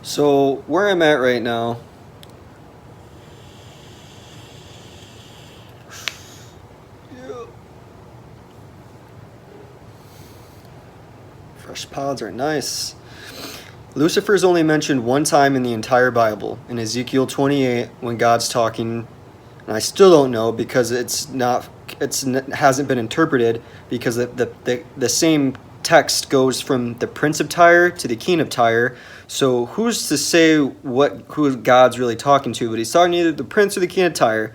So where I'm at right now, fresh pods are nice. Lucifer is only mentioned one time in the entire Bible, in Ezekiel 28, when God's talking, and I still don't know because hasn't been interpreted, because the same text goes from the prince of Tyre to the king of Tyre. So who's to say who God's really talking to? But he's talking to either the prince or the king of Tyre,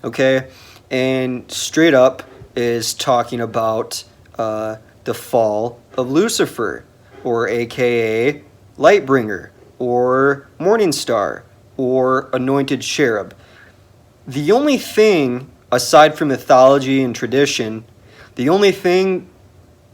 okay? And straight up is talking about the fall of Lucifer, or AKA Lightbringer, or Morning Star, or Anointed Cherub. The only thing, aside from mythology and tradition, the only thing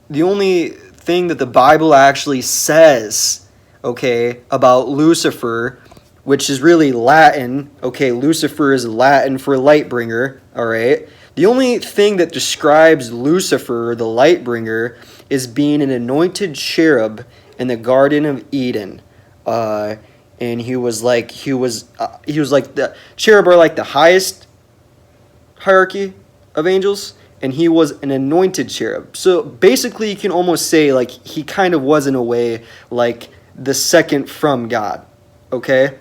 that the Bible actually says, okay, about Lucifer, which is really Latin, okay, Lucifer is Latin for Lightbringer, all right? The only thing that describes Lucifer, the Lightbringer, is being an anointed cherub in the Garden of Eden. And he was like the cherub are like the highest hierarchy of angels, and he was an anointed cherub. So basically you can almost say like he kind of was in a way like the second from God, okay?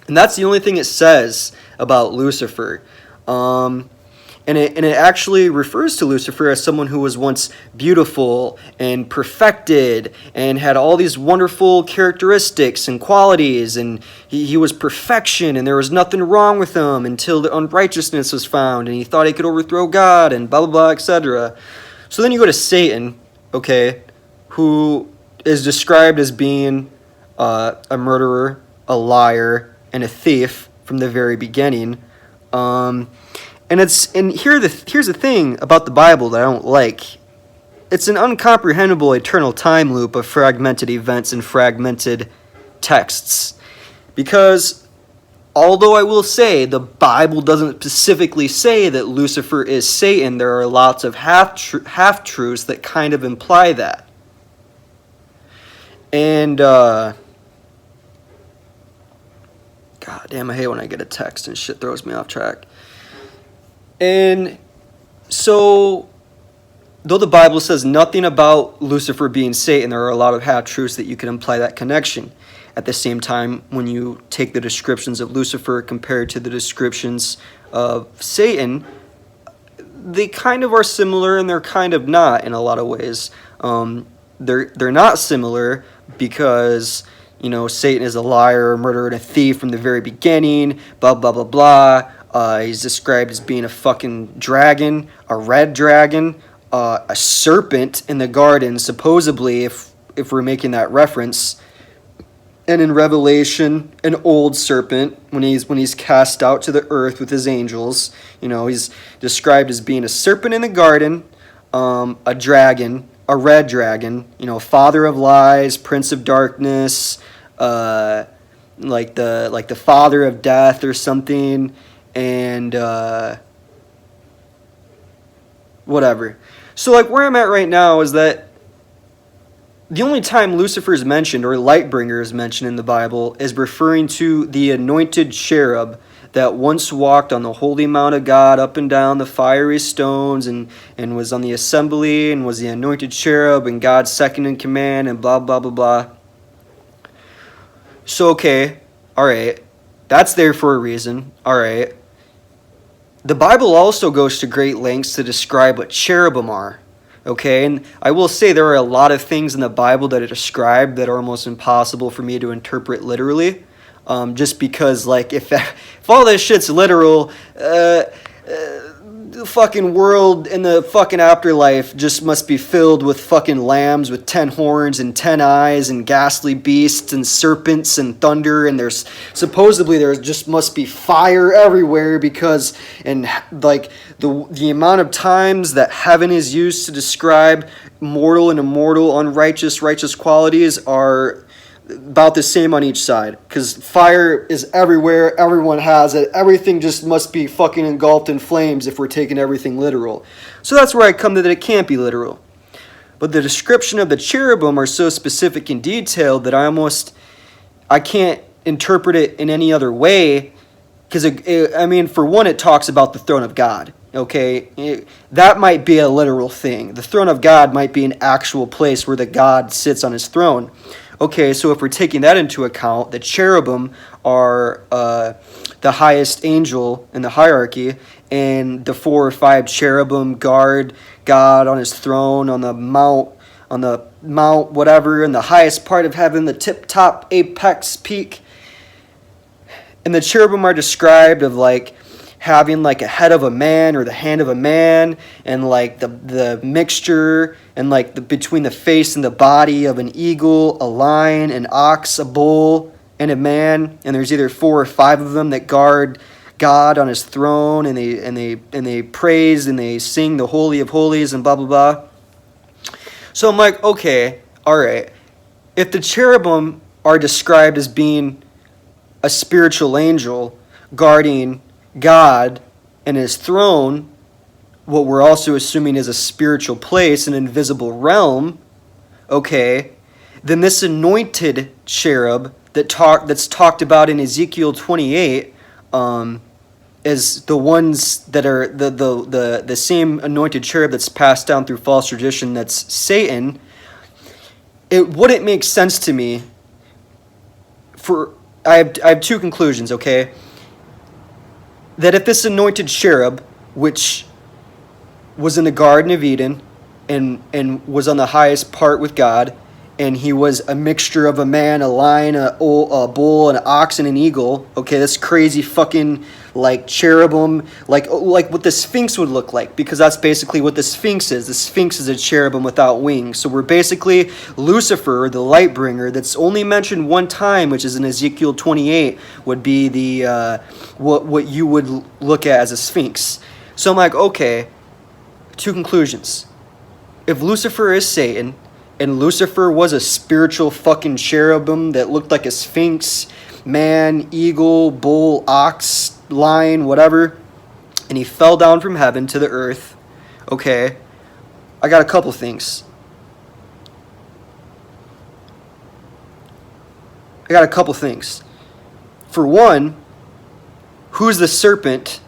And that's the only thing it says about Lucifer. And it actually refers to Lucifer as someone who was once beautiful and perfected and had all these wonderful characteristics and qualities, and he was perfection, and there was nothing wrong with him until the unrighteousness was found, and he thought he could overthrow God, and blah, blah, blah, etc. So then you go to Satan, okay, who is described as being a murderer, a liar, and a thief from the very beginning. Here's the thing about the Bible that I don't like. It's an uncomprehendable eternal time loop of fragmented events and fragmented texts. Because although I will say the Bible doesn't specifically say that Lucifer is Satan, there are lots of half-truths that kind of imply that. And, God damn, I hate when I get a text and shit throws me off track. And so, though the Bible says nothing about Lucifer being Satan, there are a lot of half-truths that you can imply that connection. At the same time, when you take the descriptions of Lucifer compared to the descriptions of Satan, they kind of are similar and they're kind of not in a lot of ways. They're not similar because, you know, Satan is a liar, a murderer, and a thief from the very beginning, blah, blah, blah, blah. He's described as being a fucking dragon, a red dragon, a serpent in the garden, supposedly, if we're making that reference. And in Revelation, an old serpent, when he's cast out to the earth with his angels, you know, he's described as being a serpent in the garden, a dragon, a red dragon, you know, father of lies, prince of darkness, like the father of death or something. And whatever. So like where I'm at right now is that the only time Lucifer is mentioned, or Lightbringer is mentioned in the Bible, is referring to the anointed cherub that once walked on the holy mount of God up and down the fiery stones, and was on the assembly and was the anointed cherub and God's second in command, and blah, blah, blah, blah. So okay, alright, that's there for a reason, alright. The Bible also goes to great lengths to describe what cherubim are, okay? And I will say there are a lot of things in the Bible that are described that are almost impossible for me to interpret literally, just because, like, if all this shit's literal, the fucking world in the fucking afterlife just must be filled with fucking lambs with 10 horns and 10 eyes and ghastly beasts and serpents and thunder, and there just must be fire everywhere, because, and like the amount of times that heaven is used to describe mortal and immortal, unrighteous, righteous qualities are about the same on each side, because fire is everywhere, everyone has it, everything just must be fucking engulfed in flames if we're taking everything literal. So that's where I come to that it can't be literal. But the description of the cherubim are so specific and detailed that I I can't interpret it in any other way, because for one, it talks about the throne of God. Okay, that might be a literal thing. The throne of God might be an actual place where the God sits on his throne. Okay, so if we're taking that into account, the cherubim are the highest angel in the hierarchy, and the 4 or 5 cherubim guard God on his throne on the mount whatever, in the highest part of heaven, the tip-top apex peak. And the cherubim are described of like having like a head of a man or the hand of a man, and like the mixture and like between the face and the body of an eagle, a lion, an ox, a bull, and a man. And there's either 4 or 5 of them that guard God on his throne, and they praise and they sing the Holy of Holies and blah blah blah. So I'm like, okay, all right. If the cherubim are described as being a spiritual angel guarding God and his throne, what we're also assuming is a spiritual place, an invisible realm, okay, then this anointed cherub that's talked about in Ezekiel 28 as the ones that are the same anointed cherub that's passed down through false tradition, that's Satan. It wouldn't make sense to me. I have 2 conclusions, okay? That if this anointed cherub, which was in the Garden of Eden and was on the highest part with God, and he was a mixture of a man, a lion, a bull, an ox, and an eagle. Okay, this crazy fucking like cherubim, like what the Sphinx would look like, because that's basically what the Sphinx is. The Sphinx is a cherubim without wings. So we're basically Lucifer, the light bringer, that's only mentioned one time, which is in Ezekiel 28, would be the what you would look at as a Sphinx. So I'm like, okay, 2 conclusions. If Lucifer is Satan, and Lucifer was a spiritual fucking cherubim that looked like a sphinx, man, eagle, bull, ox, lion, whatever, and he fell down from heaven to the earth, okay, I got a couple things. For one, who's the serpent?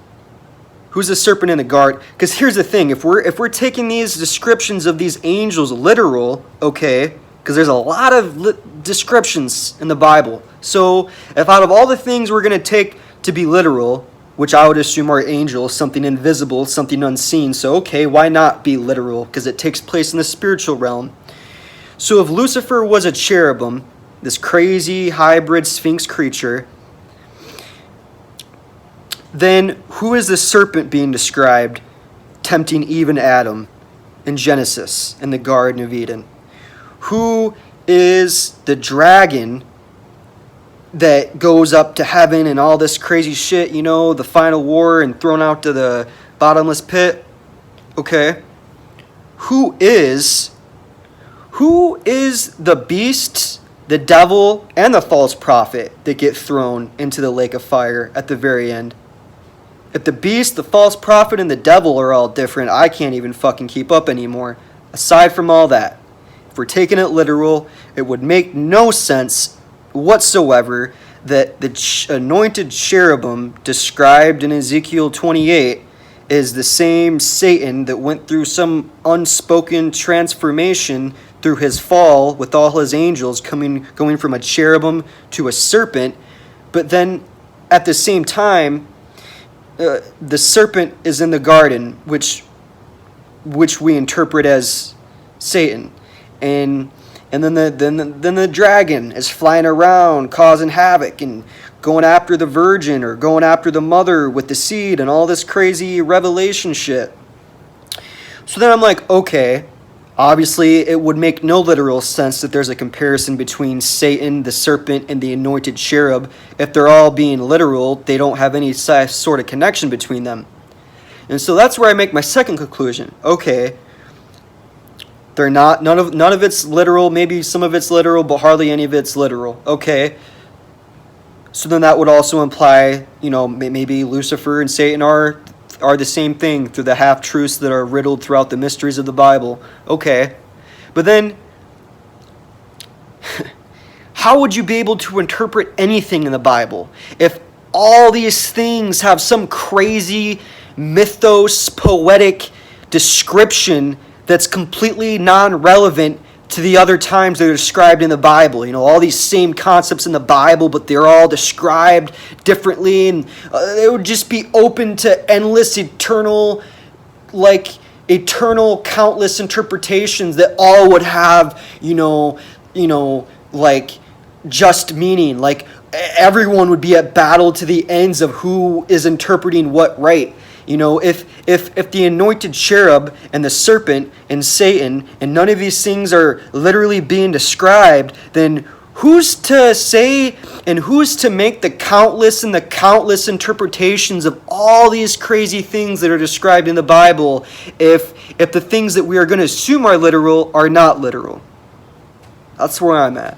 Who's the serpent in the garden? Because here's the thing: if we're taking these descriptions of these angels literal, okay, because there's a lot of descriptions in the Bible. So if out of all the things we're going to take to be literal, which I would assume are angels, something invisible, something unseen, so okay, why not be literal? Because it takes place in the spiritual realm. So if Lucifer was a cherubim, this crazy hybrid sphinx creature, then who is the serpent being described tempting Eve and Adam in Genesis in the Garden of Eden? Who is the dragon that goes up to heaven and all this crazy shit, the final war and thrown out to the bottomless pit? Okay. Who is the beast, the devil, and the false prophet that get thrown into the lake of fire at the very end? If the beast, the false prophet, and the devil are all different, I can't even fucking keep up anymore. Aside from all that, if we're taking it literal, it would make no sense whatsoever that the anointed cherubim described in Ezekiel 28 is the same Satan that went through some unspoken transformation through his fall with all his angels going from a cherubim to a serpent. But then at the same time, the serpent is in the garden, which we interpret as Satan, and then the dragon is flying around causing havoc and going after the virgin or going after the mother with the seed and all this crazy revelation shit. So then I'm like, okay, obviously it would make no literal sense that there's a comparison between Satan, the serpent, and the anointed cherub. If they're all being literal, they don't have any sort of connection between them. And so that's where I make my second conclusion. Okay, they're not, none of it's literal, maybe some of it's literal, but hardly any of it's literal. Okay, so then that would also imply, maybe Lucifer and Satan are the same thing through the half-truths that are riddled throughout the mysteries of the Bible. Okay, but then how would you be able to interpret anything in the Bible if all these things have some crazy mythos, poetic description that's completely non-relevant to the other times they're described in the Bible? You know, all these same concepts in the Bible, but they're all described differently, and it would just be open to endless, eternal, countless interpretations that all would have, just meaning. Like, everyone would be at battle to the ends of who is interpreting what right. You know, if the anointed cherub and the serpent and Satan and none of these things are literally being described, then who's to say and who's to make the countless interpretations of all these crazy things that are described in the Bible if the things that we are going to assume are literal are not literal? That's where I'm at.